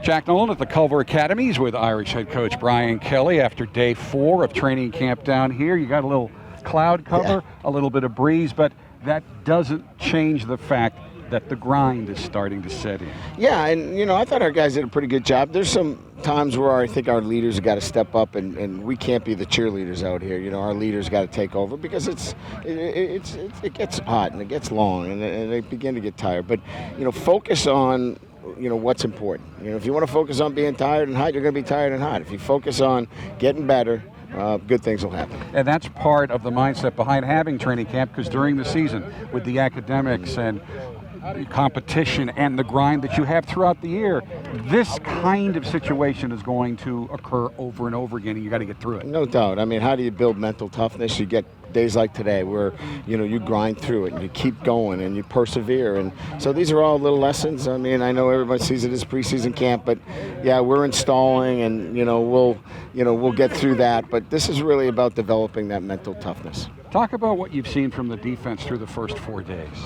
Jack Nolan at the Culver Academies with Irish head coach Brian Kelly after day 4 of training camp down here. You got a little cloud cover, a little bit of breeze, but that doesn't change the fact that the grind is starting to set in. Yeah, and I thought our guys did a pretty good job. There's some times where I think our leaders have got to step up, and we can't be the cheerleaders out here. Our leaders got to take over because it gets hot and it gets long and they begin to get tired. But focus on what's important. If you want to focus on being tired and hot, you're going to be tired and hot. If you focus on getting better, good things will happen. And that's part of the mindset behind having training camp, because during the season, with the academics and competition and the grind that you have throughout the year, this kind of situation is going to occur over and over again, and you got to get through it. No doubt. I mean, how do you build mental toughness? You get days like today where you grind through it and you keep going and you persevere, and so these are all little lessons. I mean, I know everybody sees it as preseason camp, but yeah, we're installing, and we'll get through that, but this is really about developing that mental toughness. Talk about what you've seen from the defense through the first 4 days.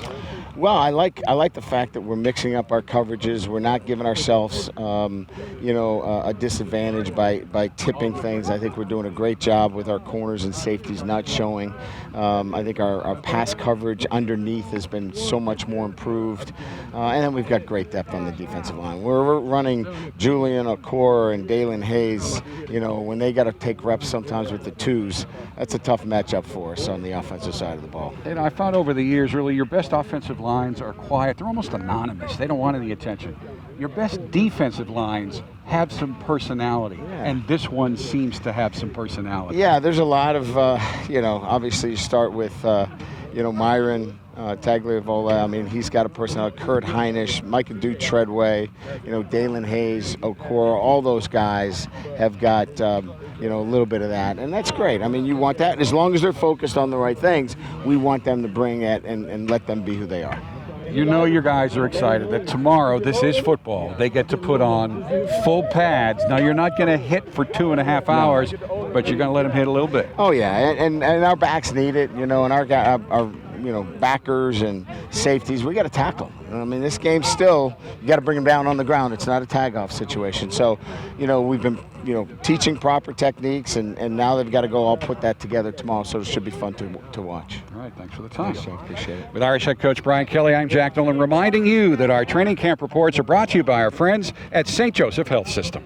Well, I like the fact that we're mixing up our coverages. We're not giving ourselves, a disadvantage by tipping things. I think we're doing a great job with our corners and safeties not showing. I think our pass coverage underneath has been so much more improved. And then we've got great depth on the defensive line. We're running Julian Okor and Dalen Hayes. When they got to take reps sometimes with the twos, that's a tough matchup for us on the offensive side of the ball. And I found over the years, really, your best offensive lines are quiet. They're almost anonymous. They don't want any attention. Your best defensive lines have some personality, and this one seems to have some personality. Yeah, there's a lot of, obviously you start with, Myron Tagliavola. I mean, he's got a personality. Kurt Heinisch, Micah Treadway, Dalen Hayes, Okora, all those guys have got, a little bit of that, and that's great. I mean, you want that. As long as they're focused on the right things, we want them to bring it and let them be who they are. Your guys are excited that tomorrow, this is football. They get to put on full pads. Now, you're not going to hit for 2.5 hours, but you're going to let them hit a little bit. Oh, yeah, and our backs need it, and our backers and safeties, we got to tackle. I mean, this game still, you got to bring them down on the ground. It's not a tag-off situation. So, we've been, teaching proper techniques, and now they've got to go all put that together tomorrow, so it should be fun to watch. All right, thanks for the time. Thanks, appreciate it. With Irish head coach Brian Kelly, I'm Jack Nolan, reminding you that our training camp reports are brought to you by our friends at St. Joseph Health System.